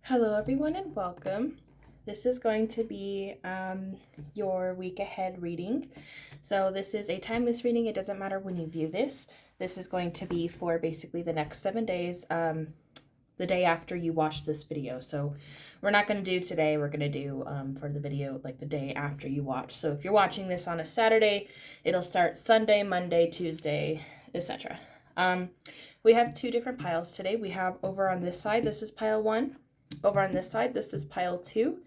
Hello everyone and welcome. This is going to be your week ahead reading. So this is a timeless reading. It doesn't matter when you view this. This is going to be for basically the next 7 days, the day after you watch this video. So we're not going to do today. We're going to do for the video like the day after you watch. So if you're watching this on a Saturday, it'll start Sunday, Monday, Tuesday, etc. We have 2 different piles today. We have over on this side, this is pile 1. Over on this side, this is pile 2.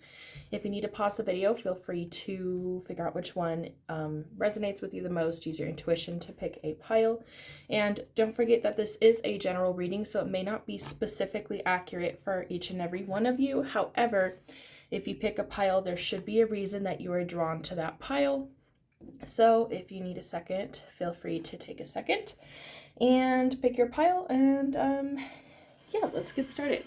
If you need to pause the video, feel free to figure out which one resonates with you the most. Use your intuition to pick a pile. And don't forget that this is a general reading, so it may not be specifically accurate for each and every one of you. However, if you pick a pile, there should be a reason that you are drawn to that pile. So if you need a second, feel free to take a second and pick your pile. And yeah, let's get started.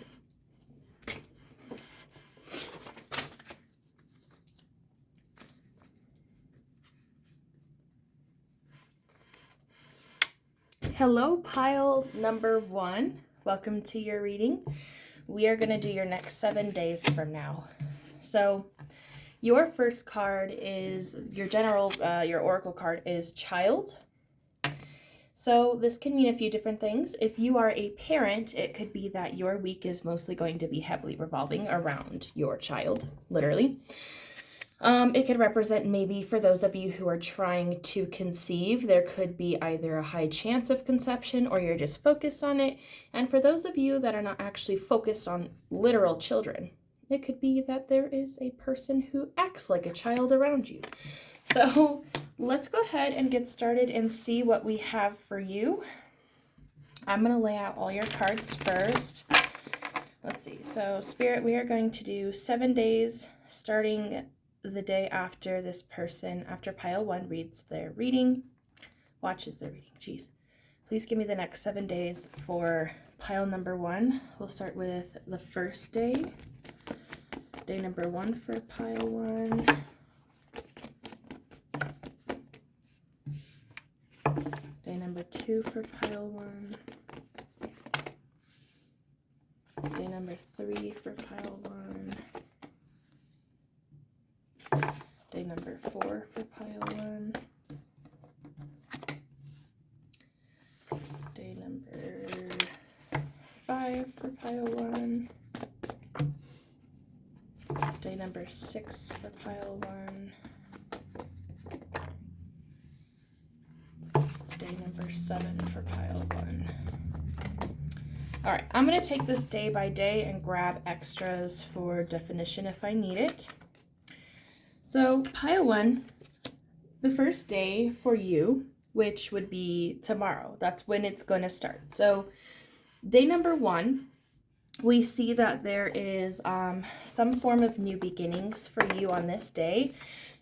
Hello, pile number 1. Welcome to your reading. We are going to do your next 7 days from now. So your first card is your your oracle card is child. So this can mean a few different things. If you are a parent, it could be that your week is mostly going to be heavily revolving around your child, literally. It could represent maybe for those of you who are trying to conceive, there could be either a high chance of conception or you're just focused on it. And for those of you that are not actually focused on literal children, it could be that there is a person who acts like a child around you. So let's go ahead and get started and see what we have for you. I'm going to lay out all your cards first. Let's see. So Spirit, we are going to do 7 days starting the day after this person, after pile 1 reads their reading, watches their reading. Jeez. Please give me the next 7 days for pile number 1. We'll start with the first day. Day number 1 for pile 1. Day number 2 for pile 1. Day number 3 for pile 1. Day number 4 for pile 1. Day number 5 for pile 1. Day number 6 for pile 1. Day number 7 for pile 1. All right, I'm going to take this day by day and grab extras for definition if I need it. So pile 1, the first day for you, which would be tomorrow. That's when it's going to start. So day number 1, we see that there is some form of new beginnings for you on this day.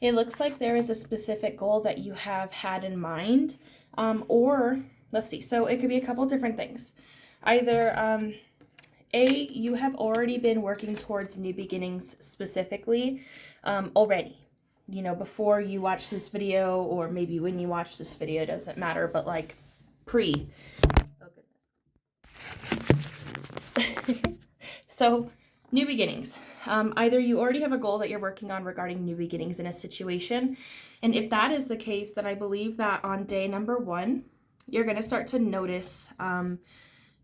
It looks like there is a specific goal that you have had in mind, or let's see. So it could be a couple different things. Either you have already been working towards new beginnings specifically already. You know, before you watch this video, or maybe when you watch this video, it doesn't matter, but like pre. Oh, goodness. So, new beginnings. Either you already have a goal that you're working on regarding new beginnings in a situation, and if that is the case, then I believe that on day number 1, you're going to start to notice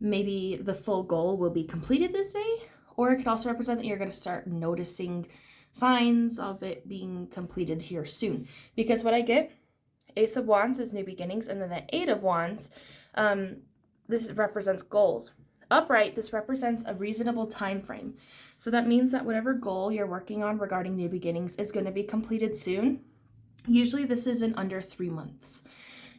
maybe the full goal will be completed this day, or it could also represent that you're going to start noticing signs of it being completed here soon. Because what I get, Ace of Wands is new beginnings, and then the 8 of Wands, this represents goals. Upright, this represents a reasonable time frame. So that means that whatever goal you're working on regarding new beginnings is going to be completed soon. Usually this is in under 3 months.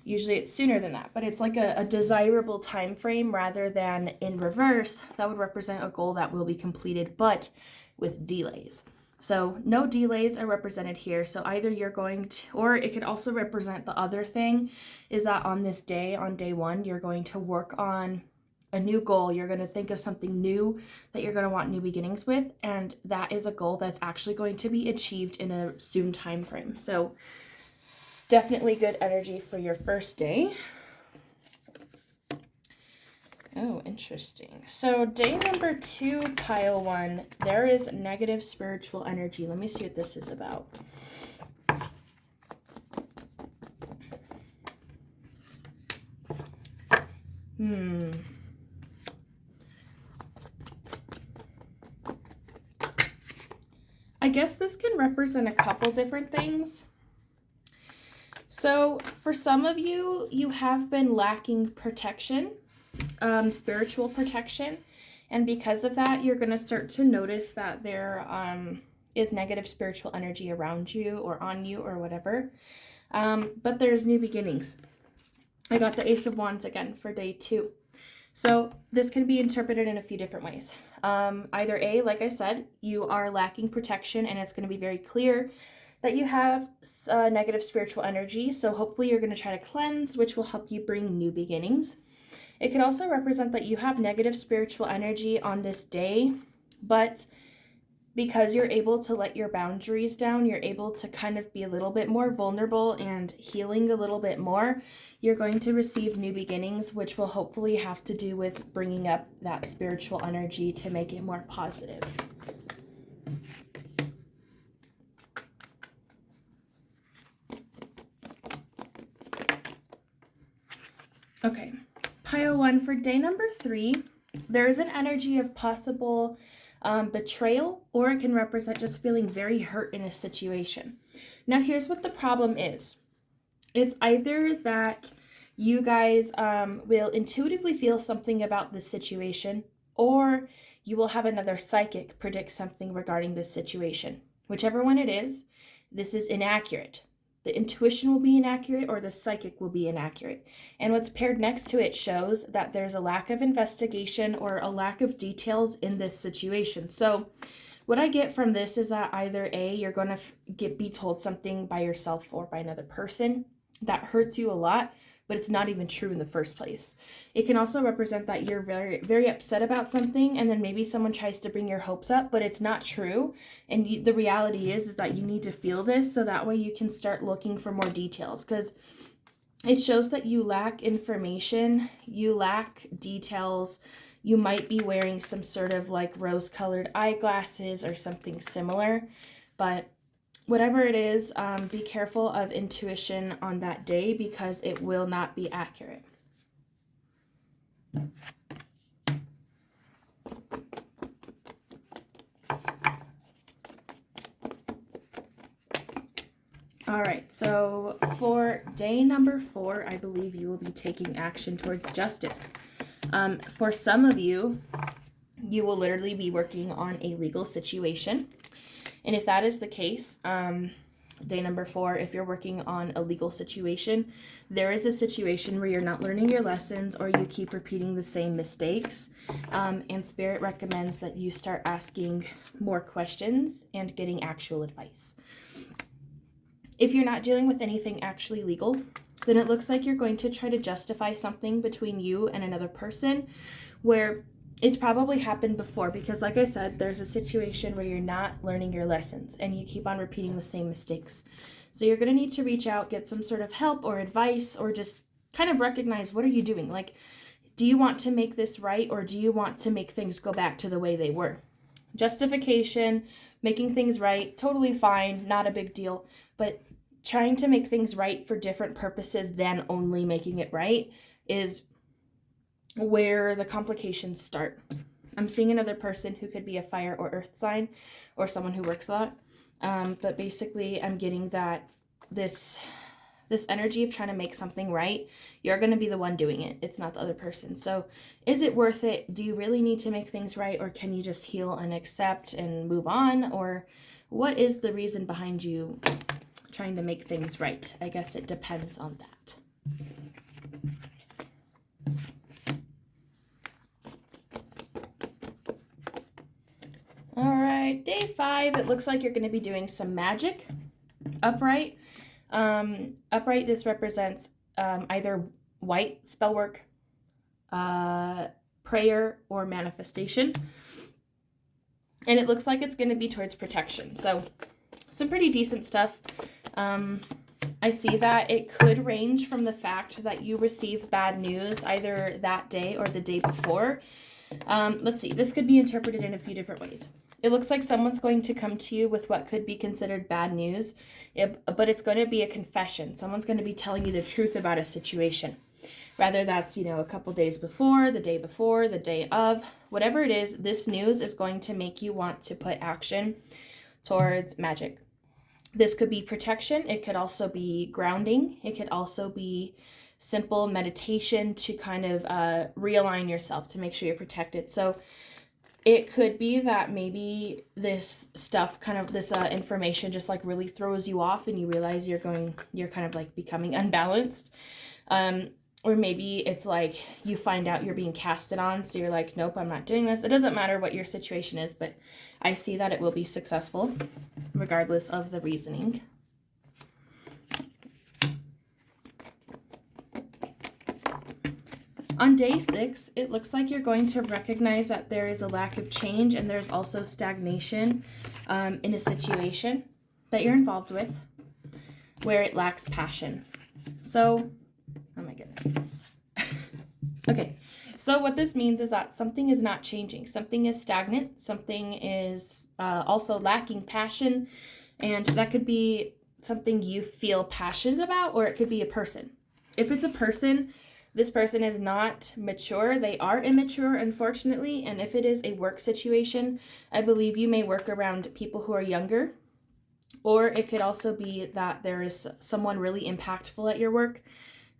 Usually it's sooner than that, but it's like a desirable time frame rather than in reverse. That would represent a goal that will be completed, but with delays. So no delays are represented here. So either you're going to, or it could also represent the other thing, is that on this day, on day 1, you're going to work on a new goal. You're going to think of something new that you're going to want new beginnings with, and that is a goal that's actually going to be achieved in a soon time frame. So definitely good energy for your first day. Oh, interesting. So day number 2, pile 1, there is negative spiritual energy. Let me see what this is about. I guess this can represent a couple different things. So for some of you, you have been lacking protection, spiritual protection. And because of that, you're going to start to notice that there is negative spiritual energy around you or on you or whatever. But there's new beginnings. I got the Ace of Wands again for day 2. So this can be interpreted in a few different ways. Either A, like I said, you are lacking protection and it's going to be very clear that you have negative spiritual energy. So hopefully you're going to try to cleanse, which will help you bring new beginnings. It could also represent that you have negative spiritual energy on this day, but because you're able to let your boundaries down, you're able to kind of be a little bit more vulnerable and healing a little bit more. You're going to receive new beginnings, which will hopefully have to do with bringing up that spiritual energy to make it more positive. Okay, pile 1 for day number 3. There is an energy of possible betrayal, or it can represent just feeling very hurt in a situation. Now, here's what the problem is. It's either that you guys will intuitively feel something about this situation, or you will have another psychic predict something regarding this situation. Whichever one it is, this is inaccurate. The intuition will be inaccurate or the psychic will be inaccurate. And what's paired next to it shows that there's a lack of investigation or a lack of details in this situation. So what I get from this is that either A, you're going to be told something by yourself or by another person that hurts you a lot, but it's not even true in the first place. It can also represent that you're very, very upset about something, and then maybe someone tries to bring your hopes up, but it's not true. And the reality is that you need to feel this so that way you can start looking for more details, because it shows that you lack information, you lack details. You might be wearing some sort of like rose-colored eyeglasses or something similar, but whatever it is, be careful of intuition on that day because it will not be accurate. All right, so for day number 4, I believe you will be taking action towards justice. For some of you, you will literally be working on a legal situation. And if that is the case, day number 4, if you're working on a legal situation, there is a situation where you're not learning your lessons or you keep repeating the same mistakes. And Spirit recommends that you start asking more questions and getting actual advice. If you're not dealing with anything actually legal, then it looks like you're going to try to justify something between you and another person where it's probably happened before, because like I said, there's a situation where you're not learning your lessons and you keep on repeating the same mistakes. So you're going to need to reach out, get some sort of help or advice, or just kind of recognize, what are you doing? Like, do you want to make this right, or do you want to make things go back to the way they were? Justification, making things right, totally fine, not a big deal, but trying to make things right for different purposes than only making it right is where the complications start. I'm seeing another person who could be a fire or earth sign or someone who works a lot. But basically I'm getting that this energy of trying to make something right, you're going to be the one doing it. It's not the other person. So is it worth it? Do you really need to make things right, or can you just heal and accept and move on? Or what is the reason behind you trying to make things right? I guess it depends on that. All right, day 5, it looks like you're going to be doing some magic. Upright. Upright, this represents either white spell work, prayer, or manifestation. And it looks like it's going to be towards protection. So some pretty decent stuff. I see that it could range from the fact that you received bad news either that day or the day before. Let's see. This could be interpreted in a few different ways. It looks like someone's going to come to you with what could be considered bad news, but it's going to be a confession. Someone's going to be telling you the truth about a situation. Whether that's, a couple days before, the day of, whatever it is, this news is going to make you want to put action towards magic. This could be protection. It could also be grounding. It could also be simple meditation to kind of realign yourself to make sure you're protected. So it could be that maybe this stuff, this information just like really throws you off and you realize you're kind of like becoming unbalanced. Or maybe it's like you find out you're being casted on, so you're like, nope, I'm not doing this. It doesn't matter what your situation is, but I see that it will be successful regardless of the reasoning. On day 6, it looks like you're going to recognize that there is a lack of change and there's also stagnation in a situation that you're involved with where it lacks passion. So, oh my goodness. Okay, so what this means is that something is not changing. Something is stagnant. Something is also lacking passion. And that could be something you feel passionate about, or it could be a person. If it's a person, this person is not mature. They are immature, unfortunately. And if it is a work situation, I believe you may work around people who are younger. Or it could also be that there is someone really impactful at your work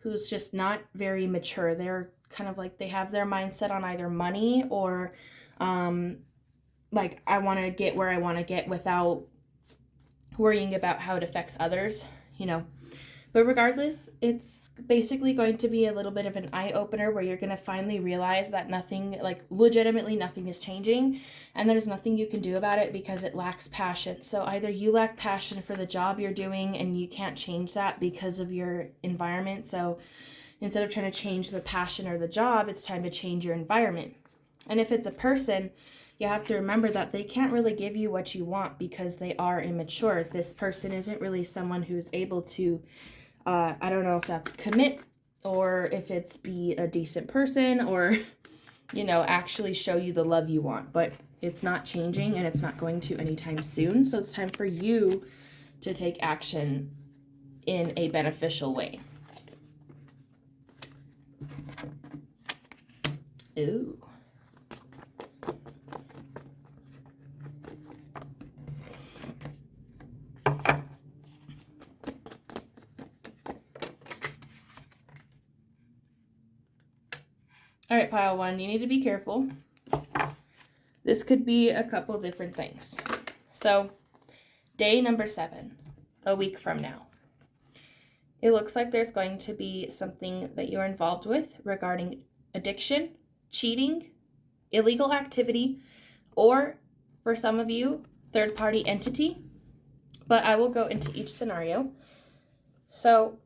who's just not very mature. They're kind of like, they have their mindset on either money or like, I want to get where I want to get without worrying about how it affects others, But regardless, it's basically going to be a little bit of an eye-opener where you're going to finally realize that nothing, like legitimately nothing is changing, and there's nothing you can do about it because it lacks passion. So either you lack passion for the job you're doing and you can't change that because of your environment. So instead of trying to change the passion or the job, it's time to change your environment. And if it's a person, you have to remember that they can't really give you what you want because they are immature. This person isn't really someone who's able to I don't know if that's commit or if it's be a decent person or, actually show you the love you want. But it's not changing and it's not going to anytime soon. So it's time for you to take action in a beneficial way. Ooh. All right, pile 1, you need to be careful. This could be a couple different things. So, day number 7, a week from now. It looks like there's going to be something that you're involved with regarding addiction, cheating, illegal activity, or for some of you, third-party entity. But I will go into each scenario. So,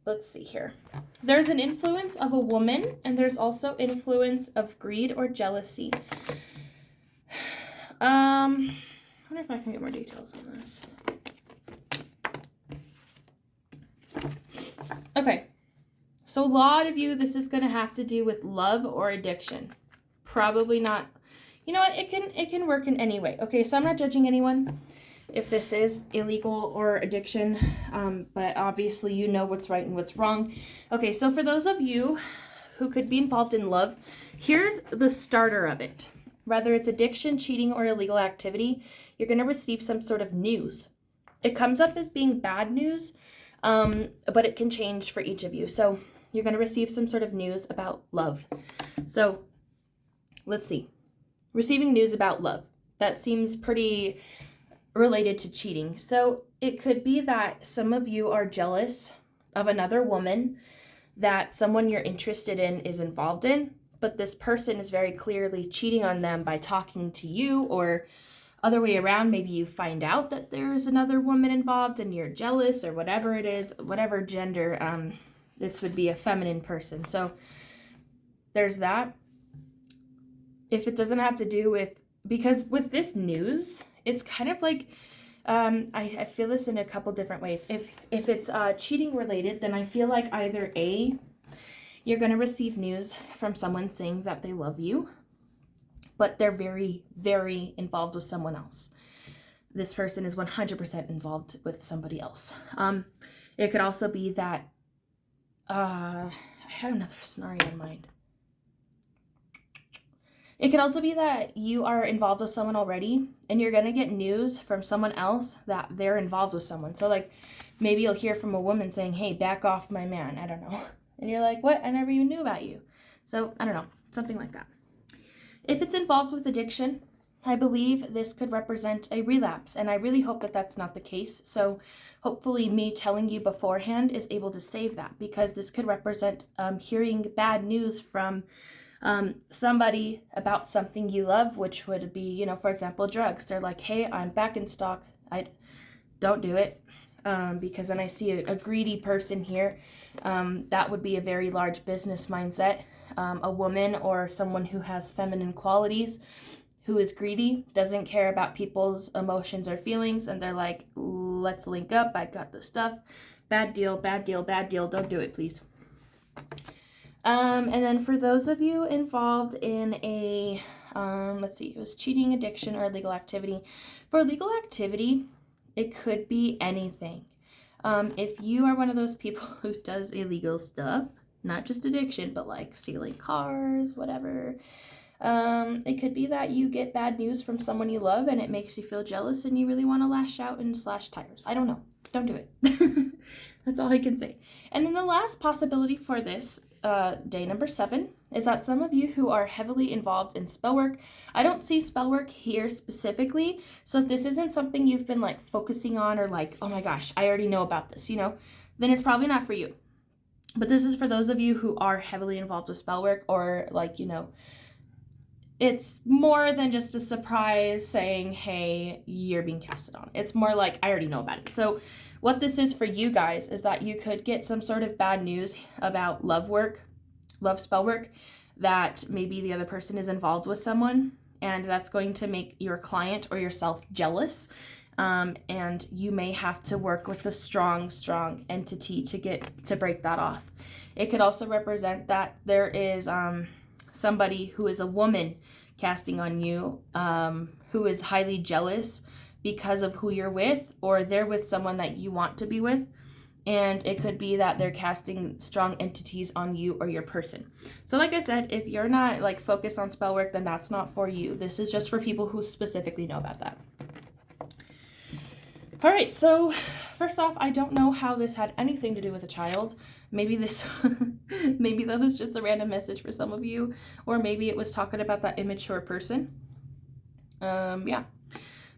let's see here. There's an influence of a woman, and there's also influence of greed or jealousy. I wonder if I can get more details on this. Okay. So a lot of you, this is going to have to do with love or addiction. Probably not. You know what? It can work in any way. Okay, so I'm not judging anyone if this is illegal or addiction, but obviously you know what's right and what's wrong. Okay, so for those of you who could be involved in love, here's the starter of it. Whether it's addiction, cheating, or illegal activity, you're going to receive some sort of news. It comes up as being bad news, but it can change for each of you. So you're going to receive some sort of news about love. So let's see. Receiving news about love. That seems pretty related to cheating. So it could be that some of you are jealous of another woman that someone you're interested in is involved in, but this person is very clearly cheating on them by talking to you, or other way around, maybe you find out that there's another woman involved and you're jealous, or whatever it is, whatever gender, this would be a feminine person. So there's that. If it doesn't have to do with, because with this news, it's kind of like I feel this in a couple different ways. If it's cheating related, then I feel like either A, you're going to receive news from someone saying that they love you, but they're very, very involved with someone else. This person is 100% involved with somebody else. It could also be that, I had another scenario in mind. It could also be that you are involved with someone already and you're going to get news from someone else that they're involved with someone. So like maybe you'll hear from a woman saying, hey, back off my man. I don't know. And you're like, what? I never even knew about you. So I don't know, something like that. If it's involved with addiction, I believe this could represent a relapse, and I really hope that that's not the case. So hopefully me telling you beforehand is able to save that, because this could represent hearing bad news from somebody about something you love, which would be, you know, for example, drugs. They're like, hey, I'm back in stock. I don't do it, because then I see a greedy person here. That would be a very large business mindset. A woman or someone who has feminine qualities, who is greedy, doesn't care about people's emotions or feelings, and they're like, let's link up, I got the stuff, bad deal, bad deal, bad deal, don't do it, please. And then for those of you involved in a, let's see, it was cheating, addiction, or illegal activity. For illegal activity, it could be anything. If you are one of those people who does illegal stuff, not just addiction, but like stealing cars, whatever, it could be that you get bad news from someone you love and it makes you feel jealous and you really want to lash out and slash tires. I don't know. Don't do it. That's all I can say. And then the last possibility for this day number 7 is that some of you who are heavily involved in spell work, I don't see spell work here specifically. So if this isn't something you've been like focusing on, or like, oh my gosh, I already know about this, you know, then it's probably not for you. But this is for those of you who are heavily involved with spell work, or like, you know, it's more than just a surprise saying, hey, you're being casted on. It's more like, I already know about it. So what this is for you guys is that you could get some sort of bad news about love spell work, that maybe the other person is involved with someone, and that's going to make your client or yourself jealous. And you may have to work with a strong entity to break that off. It could also represent that there is somebody who is a woman casting on you, who is highly jealous because of who you're with, or they're with someone that you want to be with. And it could be that they're casting strong entities on you or your person. So like I said, if you're not like focused on spell work, then that's not for you. This is just for people who specifically know about that. All right, so first off, I don't know how this had anything to do with a child. Maybe this, maybe that was just a random message for some of you, or maybe it was talking about that immature person. Yeah.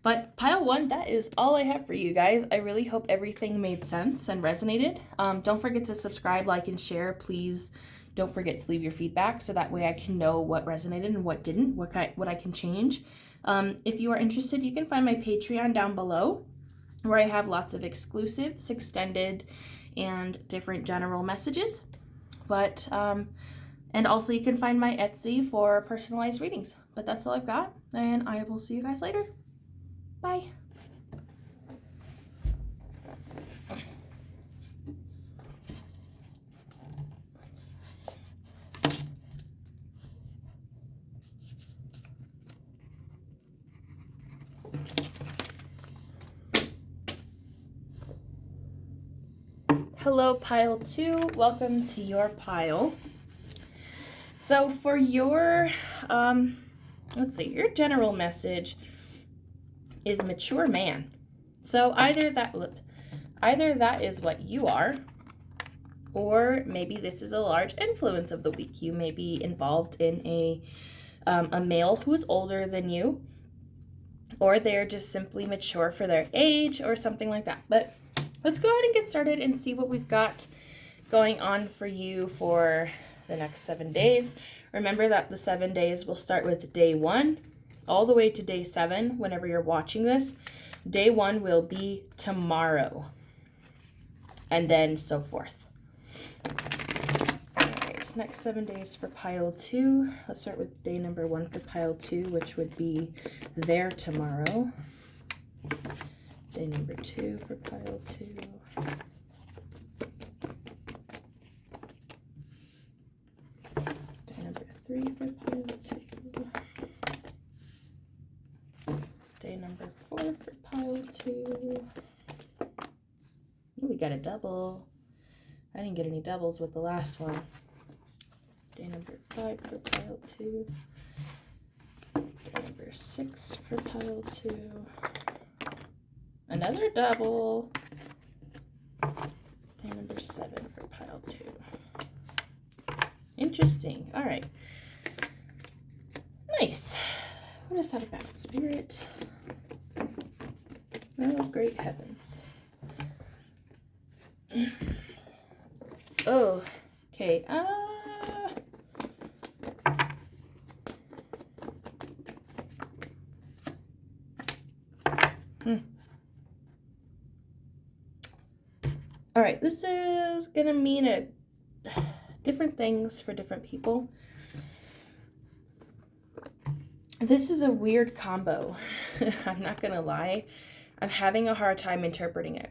But pile 1, that is all I have for you guys. I really hope everything made sense and resonated. Don't forget to subscribe, like, and share. Please don't forget to leave your feedback so that way I can know what resonated and what didn't, what I can change. If you are interested, you can find my Patreon down below, where I have lots of exclusives, extended, and different general messages. But, and also you can find my Etsy for personalized readings. But that's all I've got, and I will see you guys later. Bye. Hello, pile 2. Welcome to your pile. So for your, let's see, your general message is mature man. So either that is what you are, or maybe this is a large influence of the week. You may be involved in a male who is older than you, or they're just simply mature for their age or something like that. But let's go ahead and get started and see what we've got going on for you for the next 7 days. Remember that the 7 days will start with day 1 all the way to day 7 whenever you're watching this. Day 1 will be tomorrow, and then so forth. All right, next 7 days for pile 2. Let's start with day number 1 for pile 2, which would be their tomorrow. Day number 2 for pile 2. Day number 3 for pile 2. Day number 4 for pile 2. Ooh, we got a double. I didn't get any doubles with the last one. Day number 5 for pile 2. Day number 6 for pile 2. Another double. Day number 7 for pile 2. Interesting. All right. Nice. What is that about, Spirit? Oh, great heavens. Oh, okay. All right, this is gonna mean different things for different people. This is a weird combo. I'm not gonna lie. I'm having a hard time interpreting it.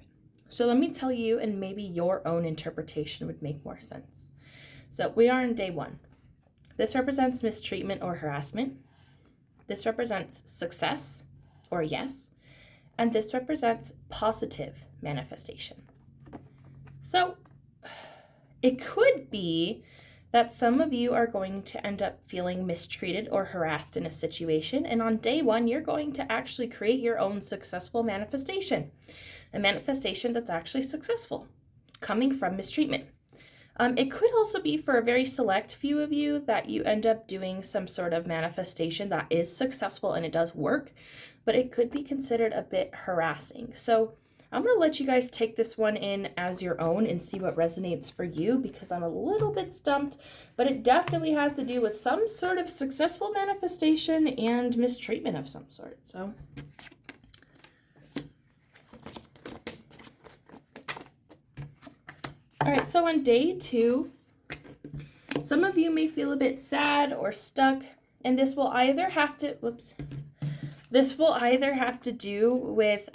So let me tell you, and maybe your own interpretation would make more sense. So we are on day 1. This represents mistreatment or harassment. This represents success or yes. And this represents positive manifestation. So it could be that some of you are going to end up feeling mistreated or harassed in a situation. And on day 1, you're going to actually create your own successful manifestation. A manifestation that's actually successful, coming from mistreatment. It could also be for a very select few of you that you end up doing some sort of manifestation that is successful and it does work, but it could be considered a bit harassing. So I'm going to let you guys take this one in as your own and see what resonates for you, because I'm a little bit stumped, but it definitely has to do with some sort of successful manifestation and mistreatment of some sort. So all right, so on day 2, some of you may feel a bit sad or stuck, and this will either have to, do with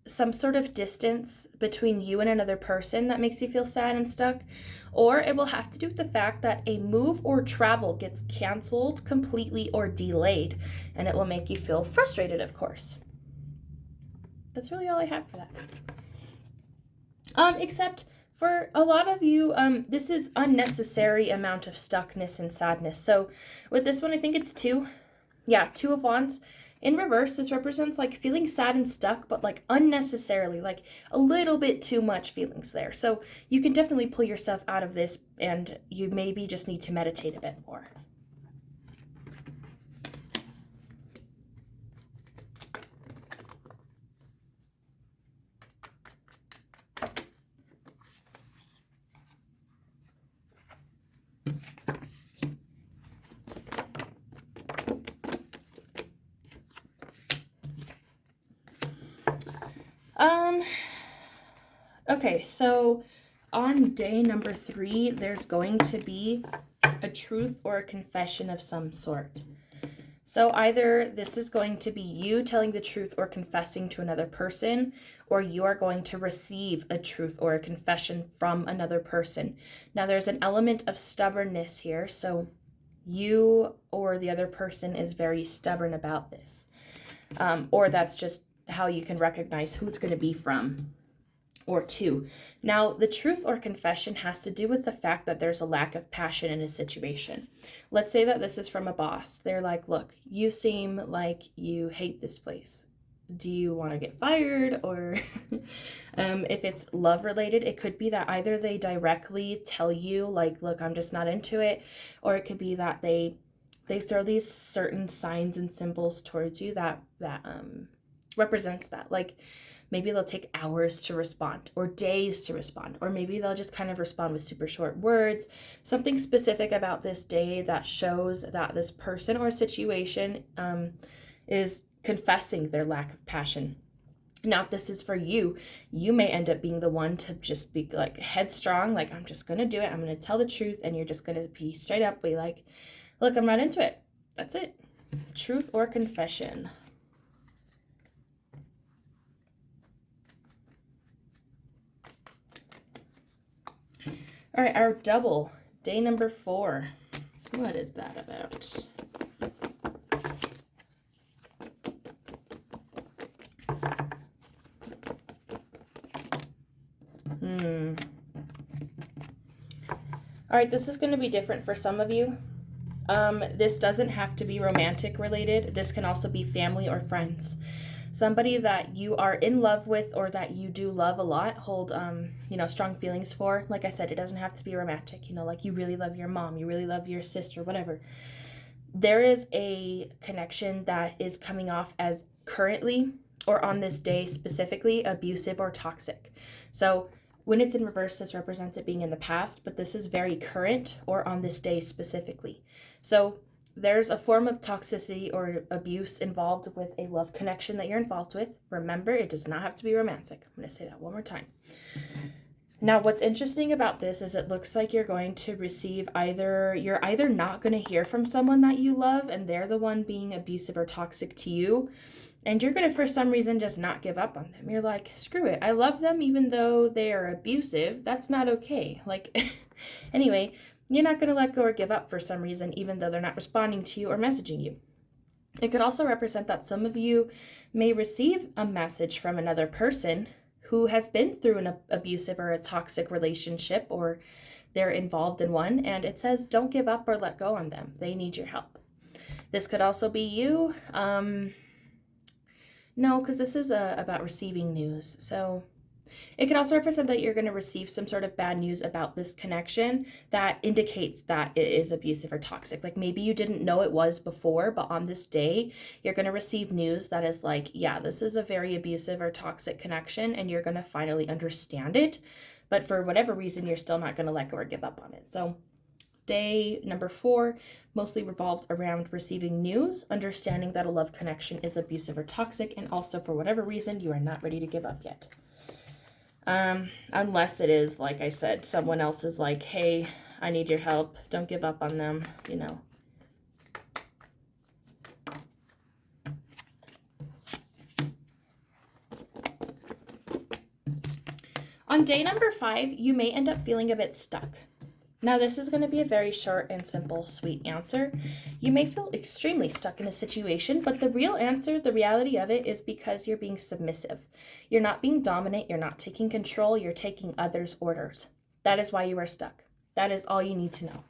some sort of distance between you and another person that makes you feel sad and stuck, or it will have to do with the fact that a move or travel gets canceled completely or delayed, and it will make you feel frustrated, of course. That's really all I have for that. Except for a lot of you, this is unnecessary amount of stuckness and sadness. So with this one, I think it's 2. Yeah, 2 of Wands. In reverse, this represents like feeling sad and stuck, but like unnecessarily, like a little bit too much feelings there. So you can definitely pull yourself out of this, and you maybe just need to meditate a bit more. Okay, so on day number 3, there's going to be a truth or a confession of some sort. So either this is going to be you telling the truth or confessing to another person, or you are going to receive a truth or a confession from another person. Now there's an element of stubbornness here, so you or the other person is very stubborn about this. Or that's just how you can recognize who it's going to be from or to. Now, the truth or confession has to do with the fact that there's a lack of passion in a situation. Let's say that this is from a boss. They're like, look, you seem like you hate this place. Do you want to get fired? Or if it's love related, it could be that either they directly tell you like, look, I'm just not into it. Or it could be that they throw these certain signs and symbols towards you that represents that. Like, maybe they'll take hours to respond or days to respond, or maybe they'll just kind of respond with super short words, something specific about this day that shows that this person or situation is confessing their lack of passion. Now, if this is for you, you may end up being the one to just be like headstrong, like, I'm just going to do it. I'm going to tell the truth. And you're just going to be straight up, be like, look, I'm not into it. That's it. Truth or confession. All right, our double, day number 4. What is that about? All right, this is going to be different for some of you. This doesn't have to be romantic related. This can also be family or friends. Somebody that you are in love with or that you do love a lot, hold, strong feelings for. Like I said, it doesn't have to be romantic. Like you really love your mom, you really love your sister, whatever. There is a connection that is coming off as currently or on this day specifically abusive or toxic. So when it's in reverse, this represents it being in the past, but this is very current or on this day specifically. So there's a form of toxicity or abuse involved with a love connection that you're involved with. Remember, it does not have to be romantic. I'm going to say that one more time. Now, what's interesting about this is it looks like you're going to receive you're either not going to hear from someone that you love and they're the one being abusive or toxic to you, and you're going to, for some reason, just not give up on them. You're like, screw it. I love them even though they are abusive. That's not okay. Anyway, you're not going to let go or give up for some reason, even though they're not responding to you or messaging you. It could also represent that some of you may receive a message from another person who has been through an abusive or a toxic relationship, or they're involved in one, and it says, don't give up or let go on them. They need your help. This could also be you. No, because this is about receiving news. So it can also represent that you're going to receive some sort of bad news about this connection that indicates that it is abusive or toxic. Like maybe you didn't know it was before, but on this day, you're going to receive news that is like, yeah, this is a very abusive or toxic connection, and you're going to finally understand it. But for whatever reason, you're still not going to let go or give up on it. So day number 4 mostly revolves around receiving news, understanding that a love connection is abusive or toxic, and also for whatever reason, you are not ready to give up yet. Unless it is, like I said, someone else is like, hey, I need your help. Don't give up on them, On day number 5, you may end up feeling a bit stuck. Now, this is going to be a very short and simple, sweet answer. You may feel extremely stuck in a situation, but the real answer, the reality of it, is because you're being submissive. You're not being dominant. You're not taking control. You're taking others' orders. That is why you are stuck. That is all you need to know.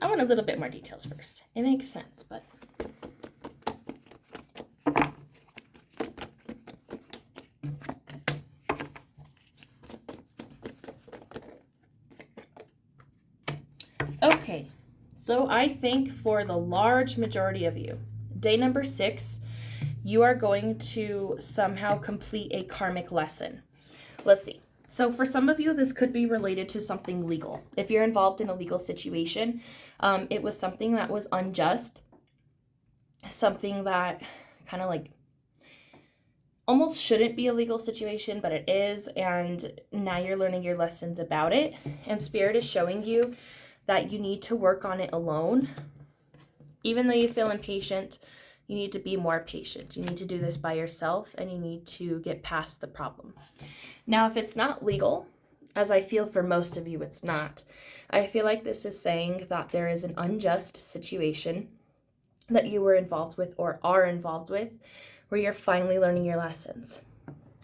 I want a little bit more details first. It makes sense, but... Okay, so I think for the large majority of you, day number 6, you are going to somehow complete a karmic lesson. Let's see. So for some of you, this could be related to something legal. If you're involved in a legal situation, it was something that was unjust, something that kind of like almost shouldn't be a legal situation, but it is, and now you're learning your lessons about it, and Spirit is showing you that you need to work on it alone. Even though you feel impatient, you need to be more patient. You need to do this by yourself, and you need to get past the problem. Now, if it's not legal, as I feel for most of you it's not, I feel like this is saying that there is an unjust situation that you were involved with or are involved with, where you're finally learning your lessons.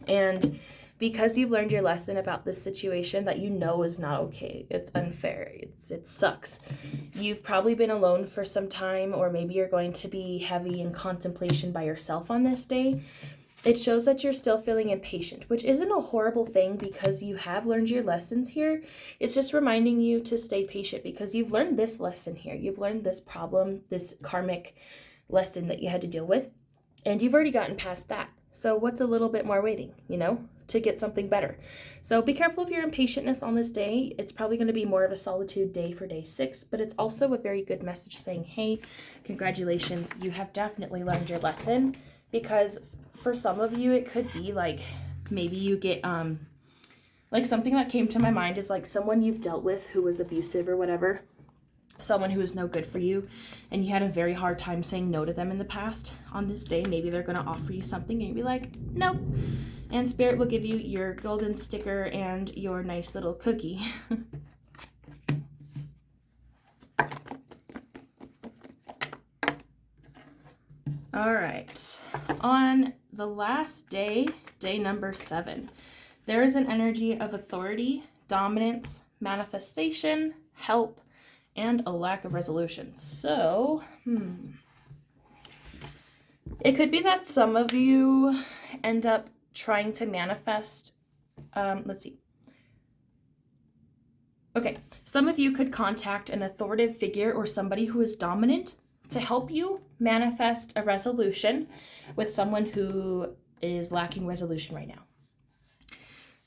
And because you've learned your lesson about this situation that you know is not okay, it's unfair, it sucks, you've probably been alone for some time, or maybe you're going to be heavy in contemplation by yourself on this day. It shows that you're still feeling impatient, which isn't a horrible thing because you have learned your lessons here. It's just reminding you to stay patient because you've learned this lesson here. You've learned this problem, this karmic lesson that you had to deal with, and you've already gotten past that. So what's a little bit more waiting, to get something better? So be careful of your impatientness on this day. It's probably going to be more of a solitude day for day 6, but it's also a very good message saying, hey, congratulations, you have definitely learned your lesson. Because for some of you, it could be like, maybe you get, like something that came to my mind is like someone you've dealt with who was abusive or whatever. someone who is no good for you and you had a very hard time saying no to them in the past. On this day, maybe they're going to offer you something and you'll be like, nope. And Spirit will give you your golden sticker and your nice little cookie. All right. On the last day, day number 7, there is an energy of authority, dominance, manifestation, help, and a lack of resolution. So, it could be that some of you end up trying to manifest, let's see. Okay, some of you could contact an authoritative figure or somebody who is dominant to help you manifest a resolution with someone who is lacking resolution right now.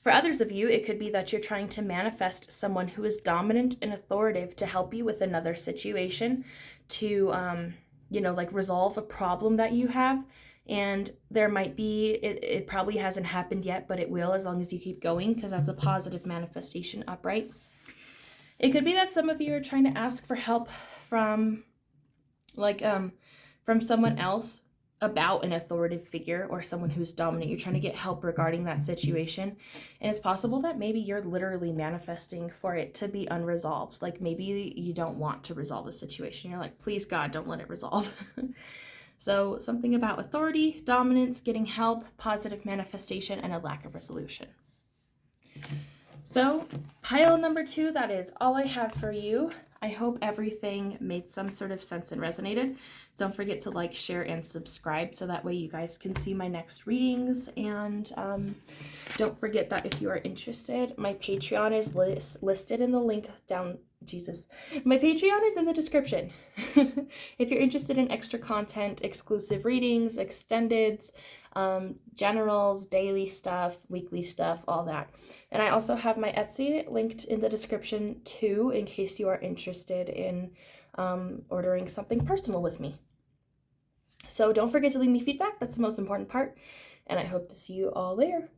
For others of you, it could be that you're trying to manifest someone who is dominant and authoritative to help you with another situation, to, like resolve a problem that you have. And there might be, it probably hasn't happened yet, but it will as long as you keep going, because that's a positive manifestation upright. It could be that some of you are trying to ask for help from someone else about an authoritative figure or someone who's dominant. You're trying to get help regarding that situation. And it's possible that maybe you're literally manifesting for it to be unresolved. Like maybe you don't want to resolve the situation. You're like, please God, don't let it resolve. So something about authority, dominance, getting help, positive manifestation, and a lack of resolution. So pile number 2, that is all I have for you. I hope everything made some sort of sense and resonated. Don't forget to like, share, and subscribe so that way you guys can see my next readings. And don't forget that if you are interested, my Patreon is listed in the link down. My Patreon is in the description. If you're interested in extra content, exclusive readings, extendeds, generals, daily stuff, weekly stuff, all that. And I also have my Etsy linked in the description too, in case you are interested in ordering something personal with me. So don't forget to leave me feedback. That's the most important part. And I hope to see you all later.